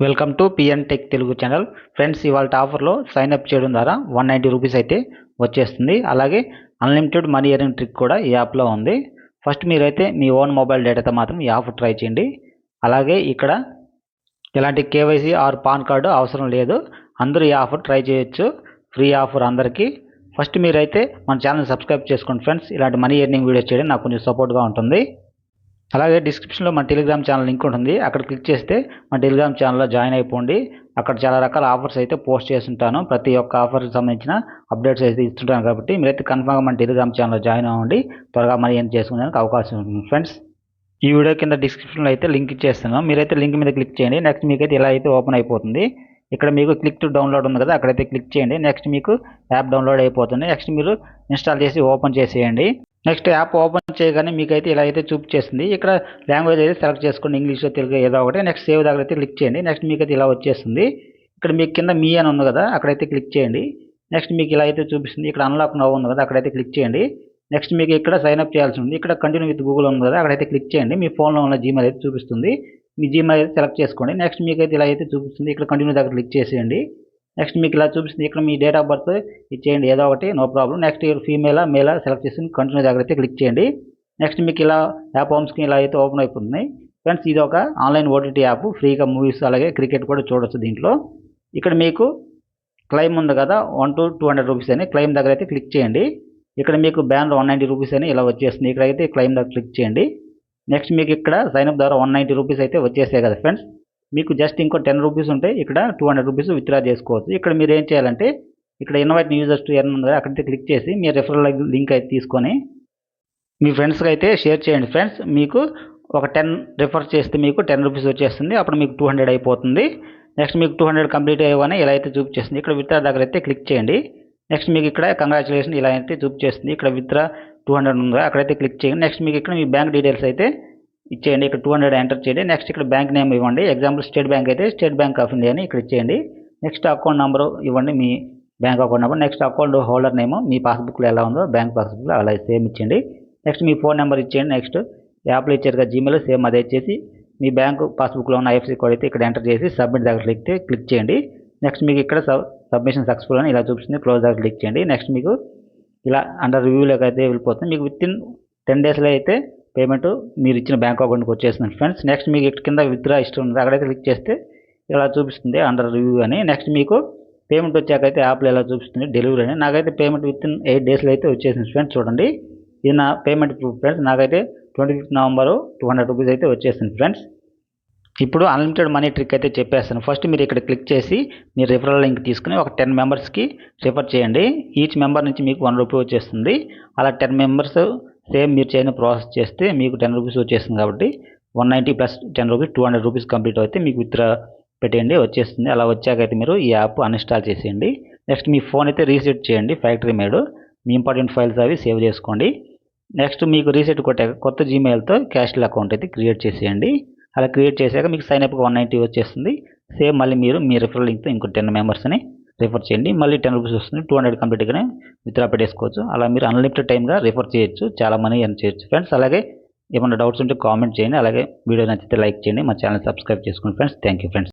Welcome to PN tech Telugu channel. Friends, ఇవాళ ఆఫర్లో sign up చేయడం ద్వారా 190 రూపీస్ అయితే వచ్చేస్తుంది. అలాగే అన్లిమిటెడ్ మనీ ఎర్నింగ్ ట్రిక్ కూడా ఈ యాప్లో ఉంది. ఫస్ట్ మీరైతే మీ ఓన్ మొబైల్ డేటాతో మాత్రం ఈ ఆఫర్ ట్రై చేయండి. అలాగే ఇక్కడ ఎలాంటి కేవైసీ ఆర్ పాన్ కార్డు అవసరం లేదు. అందరూ ఈ ఆఫర్ ట్రై చేయొచ్చు. ఫ్రీ ఆఫర్ అందరికీ. ఫస్ట్ మీరైతే మన ఛానల్ సబ్స్క్రైబ్ చేసుకోండి ఫ్రెండ్స్. ఇలాంటి మనీ ఎర్నింగ్ వీడియోస్ చేయడం నాకు కొంచెం సపోర్ట్గా ఉంటుంది. అలాగే డిస్క్రిప్షన్లో మన టెలిగ్రామ్ ఛానల్ లింక్ ఉంటుంది. అక్కడ క్లిక్ చేస్తే మన టెలిగ్రామ్ ఛానల్లో జాయిన్ అయిపోండి. అక్కడ చాలా రకాల ఆఫర్స్ అయితే పోస్ట్ చేస్తుంటాను. ప్రతి ఒక్క ఆఫర్కి సంబంధించిన అప్డేట్స్ అయితే ఇస్తుంటాను. కాబట్టి మీరైతే కన్ఫర్మ్గా మన టెలిగ్రామ్ ఛానల్లో జాయిన్ అవ్వండి. త్వరగా మనీ ఎర్న్ చేసుకునేందుకు అవకాశం ఉంటుంది ఫ్రెండ్స్. ఈ వీడియో కింద డిస్క్రిప్షన్లో అయితే లింక్ ఇచ్చేస్తాను. మీరైతే లింక్ మీద క్లిక్ చేయండి. నెక్స్ట్ మీకైతే ఇలా అయితే ఓపెన్ అయిపోతుంది. ఇక్కడ మీకు క్లిక్ టు డౌన్లోడ్ ఉంది కదా, అక్కడైతే క్లిక్ చేయండి. నెక్స్ట్ మీకు యాప్ డౌన్లోడ్ అయిపోతుంది. నెక్స్ట్ మీరు ఇన్స్టాల్ చేసి ఓపెన్ చేసేయండి. నెక్స్ట్ యాప్ ఓపెన్ చేయగానే మీకైతే ఇలా అయితే చూపించేస్తుంది. ఇక్కడ లాంగ్వేజ్ అయితే సెలెక్ట్ చేసుకోండి, ఇంగ్లీష్లో తెలుగు ఏదో ఒకటి. నెక్స్ట్ సేవ్ దగ్గర అయితే క్లిక్ చేయండి. నెక్స్ట్ మీకైతే ఇలా వచ్చేస్తుంది. ఇక్కడ మీకు కింద మీ అని ఉంది కదా, అక్కడైతే క్లిక్ చేయండి. నెక్స్ట్ మీకు ఇలా అయితే చూపిస్తుంది. ఇక్కడ అన్లాక్ నవ్ ఉంది కదా, అక్కడైతే క్లిక్ చేయండి. నెక్స్ట్ మీకు ఇక్కడ సైన్ అప్ చేయాల్సి ఉంది. ఇక్కడ కంటిన్యూ విత్ గూగుల్ ఉంది కదా, అక్కడైతే క్లిక్ చేయండి. మీ ఫోన్లో ఉన్న జీమెయిల్ అయితే చూపిస్తుంది. మీ జీమెయిల్ అయితే సెలెక్ట్ చేసుకోండి. నెక్స్ట్ మీకైతే ఇలా అయితే చూపిస్తుంది. ఇక్కడ కంటిన్యూ దగ్గర క్లిక్ చేసేయండి. నెక్స్ట్ మీకు ఇలా చూపిస్తుంది. ఇక్కడ మీ డేట్ ఆఫ్ బర్త్ ఇచ్చేయండి ఏదో ఒకటి, నో ప్రాబ్లం. నెక్స్ట్ ఫీమేలా మేలా సెలెక్ట్ చేసి కంటిన్యూ దగ్గర అయితే క్లిక్ చేయండి. నెక్స్ట్ మీకు ఇలా యాప్ హోమ్ స్క్రీన్ ఇలా అయితే ఓపెన్ అయిపోతుంది. ఫ్రెండ్స్, ఇది ఒక ఆన్లైన్ ఓటీటీ యాప్. ఫ్రీగా మూవీస్ అలాగే క్రికెట్ కూడా చూడొచ్చు దీంట్లో. ఇక్కడ మీకు క్లెయిమ్ ఉంది కదా, 1 to 200 రూపీస్ అని క్లెయిమ్ దగ్గర అయితే క్లిక్ చేయండి. ఇక్కడ మీకు బ్యానర్ 190 రూపీస్ అని ఇలా వచ్చేస్తుంది. ఇక్కడైతే క్లెయిమ్ దగ్గర క్లిక్ చేయండి. నెక్స్ట్ మీకు ఇక్కడ సైన్అప్ ద్వారా 190 రూపీస్ అయితే వచ్చేసాయి కదా ఫ్రెండ్స్. మీకు జస్ట్ ఇంకో 10 రూపీస్ ఉంటే ఇక్కడ 200 రూపీస్ విత్డ్రా చేసుకోవచ్చు. ఇక్కడ మీరు ఏం చేయాలంటే ఇక్కడ ఇన్వైట్ యూజర్స్ టు ఎర్న్ ఉంది, అక్కడైతే క్లిక్ చేసి మీ రెఫరల్ లింక్ అయితే తీసుకొని మీ ఫ్రెండ్స్కి అయితే షేర్ చేయండి ఫ్రెండ్స్. మీకు ఒక 10 రిఫర్ చేస్తే మీకు 10 రూపీస్ వచ్చేస్తుంది. అప్పుడు మీకు 200 అయిపోతుంది. నెక్స్ట్ మీకు 200 కంప్లీట్ అయ్యగానే ఇలా అయితే చూపించేస్తుంది. ఇక్కడ విత్డ్రా దగ్గర అయితే క్లిక్ చేయండి. నెక్స్ట్ మీకు ఇక్కడ కంగ్రాచులేషన్ ఇలా అయితే చూపించేస్తుంది. ఇక్కడ విత్డ్రా 200 ఉంది, అక్కడైతే క్లిక్ చేయండి. నెక్స్ట్ మీకు ఇక్కడ మీ బ్యాంక్ డీటెయిల్స్ అయితే ఇచ్చేయండి. ఇక్కడ 200 ఎంటర్ చేయండి. నెక్స్ట్ ఇక్కడ బ్యాంక్ నేమ్ ఇవ్వండి. ఎగ్జాంపుల్ స్టేట్ బ్యాంక్ అయితే స్టేట్ బ్యాంక్ ఆఫ్ ఇండియా అని ఇక్కడ ఇచ్చేయండి. నెక్స్ట్ అకౌంట్ నెంబర్ ఇవ్వండి, మీ bank account number. Next account holder name మీ పాస్బుక్లో ఎలా ఉందో బ్యాంక్ పాస్బుక్లో అలా సేమ్ ఇచ్చేయండి. నెక్స్ట్ మీ ఫోన్ నెంబర్ ఇచ్చేయండి. నెక్స్ట్ యాప్లో ఇచ్చారు కదా జీమెయిల్, సేమ్ అదే ఇచ్చేసి మీ బ్యాంక్ పాస్బుక్లో ఉన్న ఐఎఫ్ఎస్సి కోడ్ అయితే ఇక్కడ ఎంటర్ చేసి సబ్మిట్ దగ్గర క్లిక్ చేయండి. నెక్స్ట్ మీకు ఇక్కడ సబ్మిషన్ సక్సెస్ఫుల్ అని ఇలా చూపిస్తుంది. క్లోజ్ దగ్గర క్లిక్ చేయండి. నెక్స్ట్ మీకు ఇలా అండర్ రివ్యూలోకి అయితే వెళ్ళిపోతుంది. మీకు విత్ ఇన్ 10 డేస్లో అయితే పేమెంట్ మీరు ఇచ్చిన బ్యాంక్ అకౌంట్కి వచ్చేస్తుంది ఫ్రెండ్స్. నెక్స్ట్ మీకు ఇక్కడ కింద విత్డ్రా ఇష్టం ఉంది, అక్కడైతే క్లిక్ చేస్తే ఇలా చూపిస్తుంది అండర్ రివ్యూ అని. నెక్స్ట్ మీకు పేమెంట్ వచ్చాకైతే యాప్లో ఎలా చూపిస్తుంది డెలివరీ అని. నాకైతే పేమెంట్ విత్ ఇన్ 8 డేస్లో అయితే వచ్చేసింది ఫ్రెండ్స్. చూడండి, ఇది నా పేమెంట్ ప్రూఫ్ ఫ్రెండ్స్. నాకైతే 25 నవంబర్ 200 రూపీస్ అయితే వచ్చేసింది ఫ్రెండ్స్. ఇప్పుడు అన్లిమిటెడ్ మనీ ట్రిక్ అయితే చెప్పేస్తాను. ఫస్ట్ మీరు ఇక్కడ క్లిక్ చేసి మీ రిఫరల్ లింక్ తీసుకుని ఒక 10 మెంబర్స్కి రిఫర్ చేయండి. ఈచ్ మెంబర్ నుంచి మీకు 1 రూపీ వచ్చేస్తుంది. అలా 10 మెంబర్స్ సేమ్ మీరు చేయని ప్రాసెస్ చేస్తే మీకు 10 రూపీస్ వచ్చేస్తుంది. కాబట్టి 190 ప్లస్ 10 రూపీస్ 200 రూపీస్ కంప్లీట్ అయితే మీకు విత్డ్రా పెట్టేయండి, వచ్చేస్తుంది. అలా వచ్చాకైతే మీరు ఈ యాప్ అన్ఇన్స్టాల్ చేసేయండి. నెక్స్ట్ మీ ఫోన్ అయితే రీసెట్ చేయండి, ఫ్యాక్టరీ మేడ్. మీ ఇంపార్టెంట్ ఫైల్స్ అవి సేవ్ చేసుకోండి. నెక్స్ట్ మీకు రీసెట్ కొట్టాక కొత్త జీమెయిల్తో క్యాష్ల అకౌంట్ అయితే క్రియేట్ చేసేయండి. అలా క్రియేట్ చేశాక మీకు సైన్ అప్కి 190 వచ్చేస్తుంది. సేమ్ మళ్ళీ మీరు మీ రిఫరల్ లింక్తో ఇంకో 10 మెంబర్స్ని రిఫర్ చేయండి. మళ్ళీ 10 రూపీస్ వస్తుంది. 200 కంప్లీట్గానే విత్డ్రా పెట్టేసుకోవచ్చు. అలా మీరు అన్లిమిటెడ్ టైమ్గా రిఫర్ చేయొచ్చు, చాలా మనీ ఎర్న్ చేయొచ్చు ఫ్రెండ్స్. అలాగే ఏమైనా డౌట్స్ ఉంటే కామెంట్ చేయండి. అలాగే వీడియో నచ్చితే లైక్ చేయండి, మా ఛానల్ సబ్స్క్రైబ్ చేసుకోండి ఫ్రెండ్స్. Thank you friends.